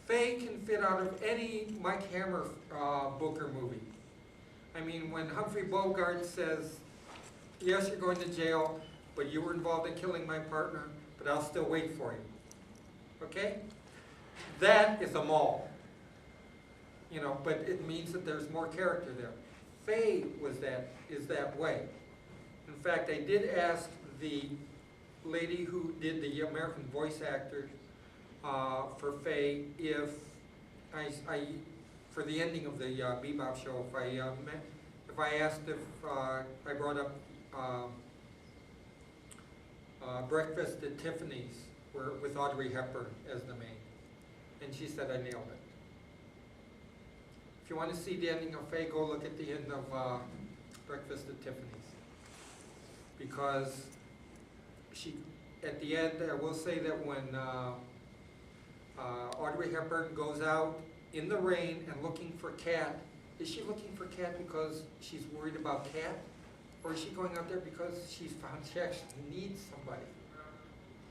Faye can fit out of any Mike Hammer book or movie. I mean, when Humphrey Bogart says, yes, you're going to jail, but you were involved in killing my partner, but I'll still wait for you. Okay? That is a mall. You know, but it means that there's more character there. Faye is that way. In fact, I did ask the lady who did the American voice actor for Faye if for the ending of the Bebop show, if I asked if I brought up Breakfast at Tiffany's with Audrey Hepburn as the main, and she said I nailed it. If you want to see the ending of Faye, go look at the end of Breakfast at Tiffany's, because at the end, I will say that when Audrey Hepburn goes out in the rain and looking for Cat, is she looking for Cat because she's worried about Cat? Or is she going out there because she's found she actually needs somebody?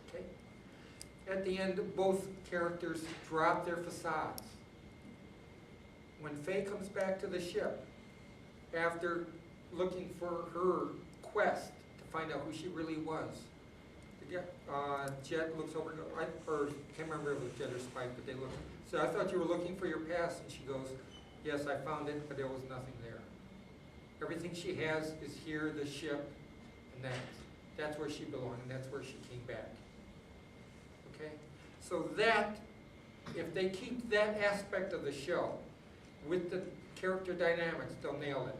Okay? At the end, both characters drop their facades. When Faye comes back to the ship, after looking for her quest to find out who she really was, Jet looks over, or can't remember if it was Jet or Spike, but they look. So I thought you were looking for your past, and she goes, yes, I found it, but there was nothing there. Everything she has is here, the ship, and that's where she belonged, and that's where she came back. Okay? So that, if they keep that aspect of the show with the character dynamics, they'll nail it.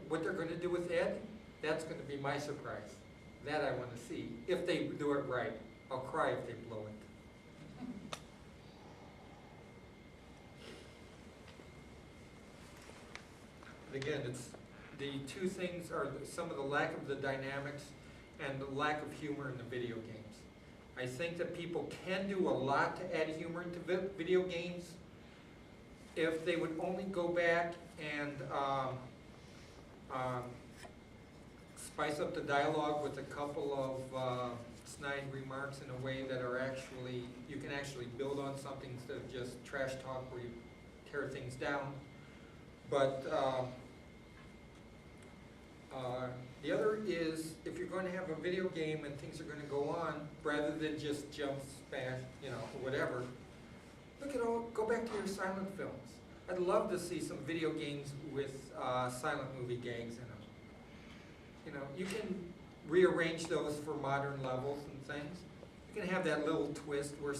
What they're going to do with Ed, that's going to be my surprise. That I want to see. If they do it right, I'll cry if they blow it. Again, it's the two things are some of the lack of the dynamics and the lack of humor in the video games. I think that people can do a lot to add humor into video games if they would only go back and spice up the dialogue with a couple of snide remarks in a way that are actually, you can actually build on something instead of just trash talk where you tear things down. But the other is, if you're going to have a video game and things are going to go on, rather than just jump, smash, or whatever, go back to your silent films. I'd love to see some video games with silent movie gags in them. You can rearrange those for modern levels and things. You can have that little twist where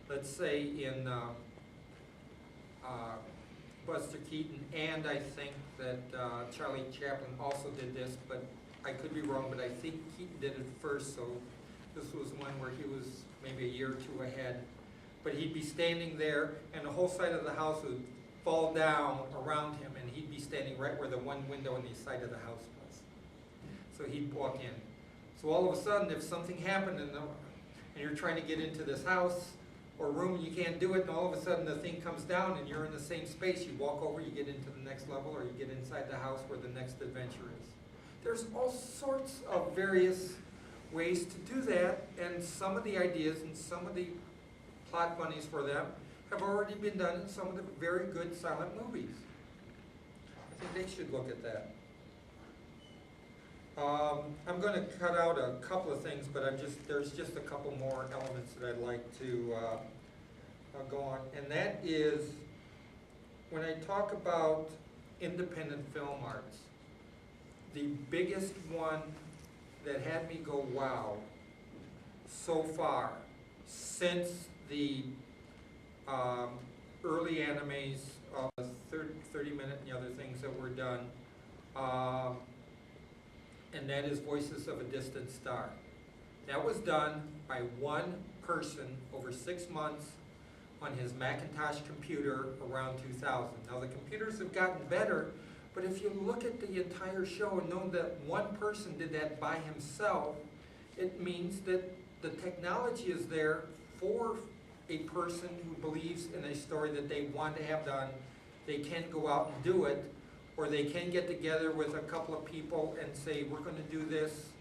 let's say in Buster Keaton, and I think that Charlie Chaplin also did this, but I could be wrong, but I think Keaton did it first, so this was one where he was maybe a year or two ahead. But he'd be standing there, and the whole side of the house would fall down around him, and he'd be standing right where the one window on the side of the house was. So he'd walk in. So all of a sudden, if something happened and you're trying to get into this house or room, and you can't do it, and all of a sudden the thing comes down, and you're in the same space, you walk over, you get into the next level, or you get inside the house where the next adventure is. There's all sorts of various ways to do that, and some of the ideas and some of the plot bunnies for them have already been done in some of the very good silent movies. I think they should look at that. I'm going to cut out a couple of things, but there's just a couple more elements that I'd like to go on, and that is when I talk about independent film arts, the biggest one that had me go wow so far since the early animes of 30-minute and the other things that were done, and that is Voices of a Distant Star. That was done by one person over 6 months on his Macintosh computer around 2000. Now the computers have gotten better, but if you look at the entire show and know that one person did that by himself, it means that the technology is there for a person who believes in a story that they want to have done. They can go out and do it, or they can get together with a couple of people and say, we're going to do this,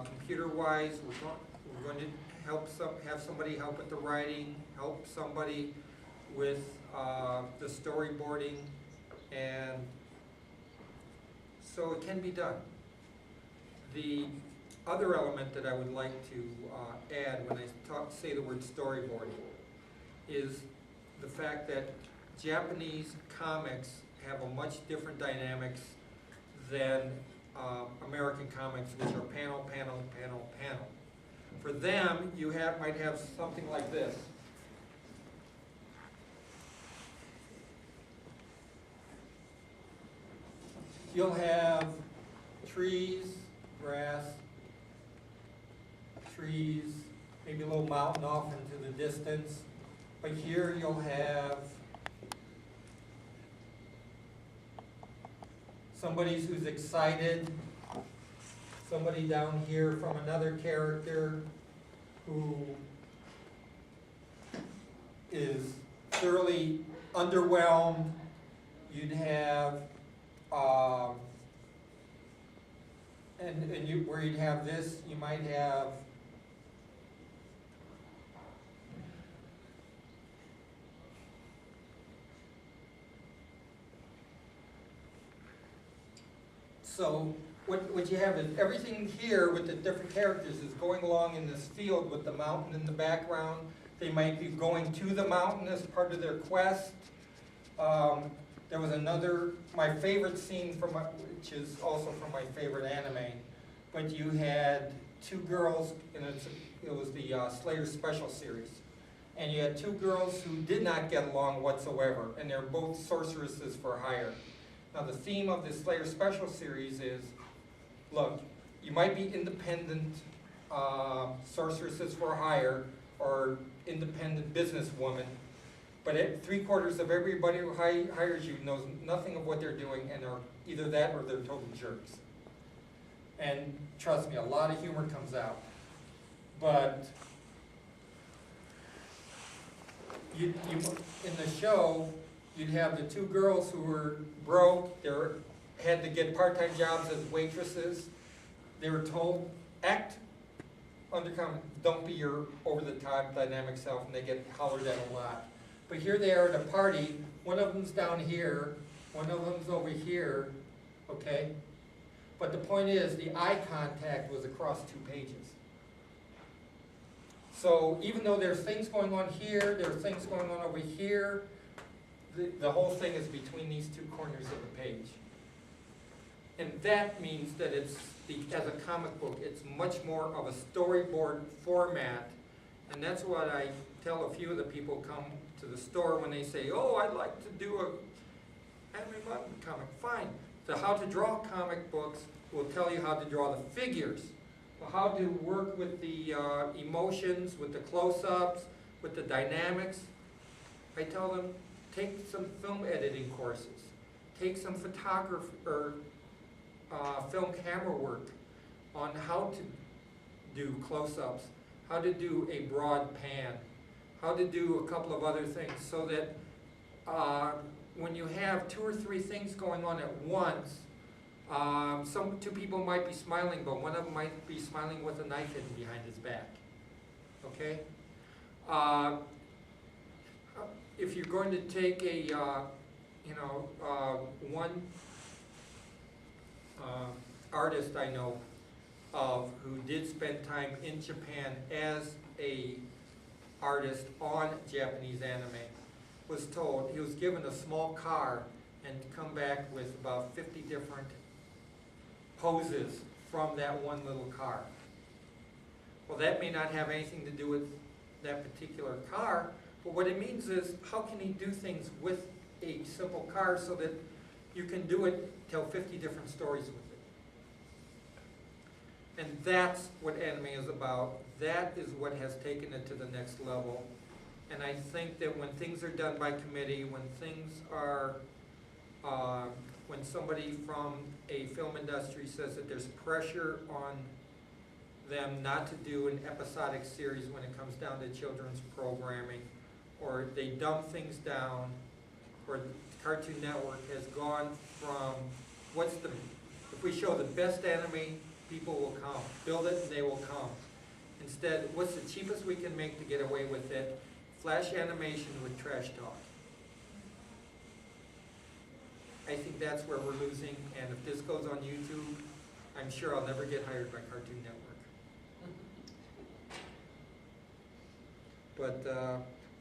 computer-wise. We're going to have somebody help with the writing, help somebody with the storyboarding, and so it can be done. The other element that I would like to add when I say the word storyboarding is the fact that Japanese comics have a much different dynamics than American comics, which are panel, panel, panel, panel. For them, you might have something like this. You'll have trees, grass, trees, maybe a little mountain off into the distance. But here you'll have somebody who's excited, somebody down here from another character who is thoroughly underwhelmed. You'd have, where you'd have this, you might have so what you have is everything here with the different characters is going along in this field with the mountain in the background. They might be going to the mountain as part of their quest. There was my favorite scene which is also from my favorite anime, but you had two girls, and it was the Slayer Special Series. And you had two girls who did not get along whatsoever, and they're both sorceresses for hire. Now the theme of the Slayer Special Series is, look, you might be independent sorceresses for hire or independent businesswoman, but 3/4 of everybody who hires you knows nothing of what they're doing and are either that or they're total jerks. And trust me, a lot of humor comes out. But in the show, you'd have the two girls who were broke, had to get part-time jobs as waitresses. They were told, act undercover, don't be your over-the-top dynamic self, and they get hollered at a lot. But here they are at a party, one of them's down here, one of them's over here, okay? But the point is, the eye contact was across 2 pages. So even though there's things going on here, there's things going on over here, the whole thing is between these 2 corners of the page. And that means that as a comic book, it's much more of a storyboard format. And that's what I tell a few of the people come to the store when they say, oh, I'd like to do a anime comic. Fine. The How to Draw comic books will tell you how to draw the figures, how to work with the emotions, with the close-ups, with the dynamics. I tell them, take some film editing courses, take some photography or film camera work on how to do close-ups, how to do a broad pan, how to do a couple of other things, so that when you have 2 or 3 things going on at once, 2 people might be smiling, but one of them might be smiling with a knife hidden behind his back. Okay? If you're going to take one artist I know of who did spend time in Japan as a artist on Japanese anime, was told he was given a small car and come back with about 50 different poses from that one little car. Well, that may not have anything to do with that particular car, but what it means is, how can he do things with a simple car so that you can tell 50 different stories with it. And that's what anime is about. That is what has taken it to the next level. And I think that when things are done by committee, when things are, when somebody from a film industry says that there's pressure on them not to do an episodic series when it comes down to children's programming, or they dumb things down, or Cartoon Network has gone from if we show the best anime people will come. Build it and they will come. Instead, what's the cheapest we can make to get away with it? Flash animation with trash talk. I think that's where we're losing, and if this goes on YouTube, I'm sure I'll never get hired by Cartoon Network. But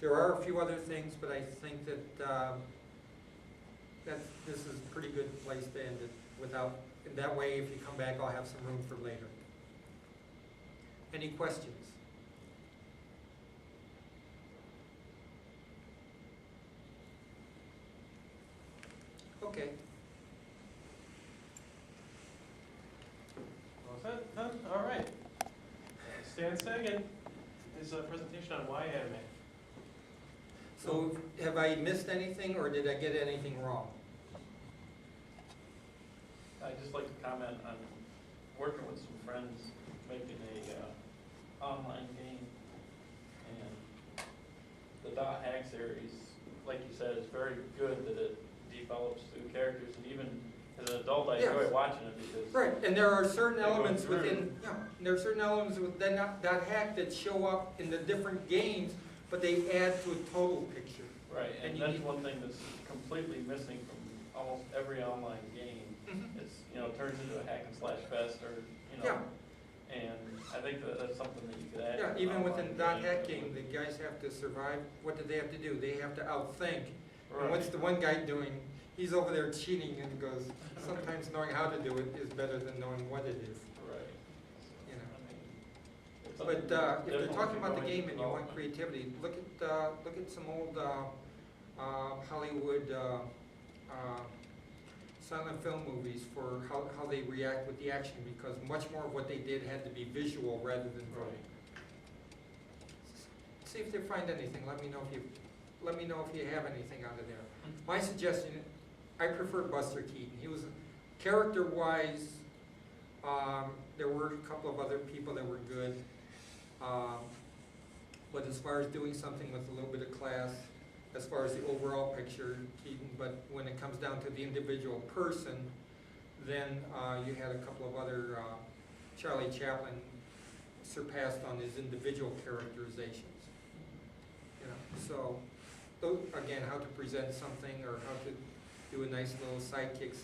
there are a few other things, but I think that this is a pretty good place to end it. And that way, if you come back, I'll have some room for later. Any questions? Okay. All set? Done? All right. Stan Sagan, his presentation on why anime. So have I missed anything, or did I get anything wrong? I'd just like to comment on working with some friends, making a online game, and the Dot Hack series, like you said, is very good that it develops new characters, and even as an adult, I enjoy Yes. watching it because Right, and there are certain They go elements through. within, yeah, there are certain elements within that hack that show up in the different games, but they add to a total picture. right, And and you that's need- one thing that's completely missing from almost every online game. It's, turns into a hack and slash fest, or Yeah. and I think that's something that you could add. Yeah, to an even within online Dot Hack that game, would- the guys have to survive. What do they have to do? They have to outthink. And Right. what's the one guy doing? He's over there cheating and goes, sometimes knowing how to do it is better than knowing what it is. Right. You know. I mean, it's But something that if they're definitely talking should about the go game into and you want development. creativity, look at some old Hollywood silent film movies for how they react with the action, because much more of what they did had to be visual rather than verbal. Right. See if they find anything. Let me know if you have anything out of there. My suggestion, I prefer Buster Keaton. He was character-wise. There were a couple of other people that were good, but as far as doing something with a little bit of class, as far as the overall picture, Keaton. But when it comes down to the individual person, then you had a couple of other. Charlie Chaplin surpassed on his individual characterizations. So again, how to present something, or how to do a nice little sidekick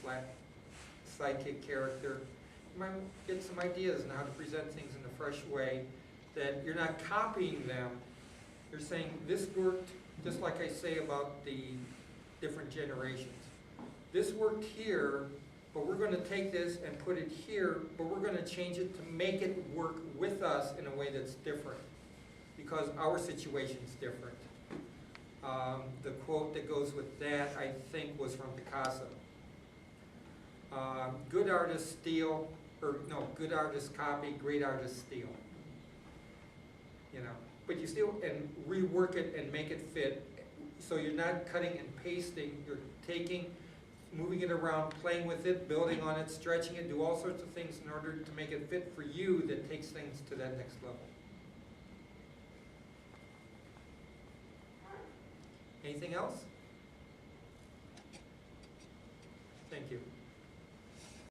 character. You might get some ideas on how to present things in a fresh way, that you're not copying them. You're saying, this worked, just like I say about the different generations. This worked here, but we're going to take this and put it here, but we're going to change it to make it work with us in a way that's different, because our situation's different. The quote that goes with that, I think, was from Picasso. Good artists steal, good artists copy, great artists steal. But you steal and rework it and make it fit. So you're not cutting and pasting, you're taking, moving it around, playing with it, building on it, stretching it, do all sorts of things in order to make it fit for you, that takes things to that next level. Anything else? Thank you.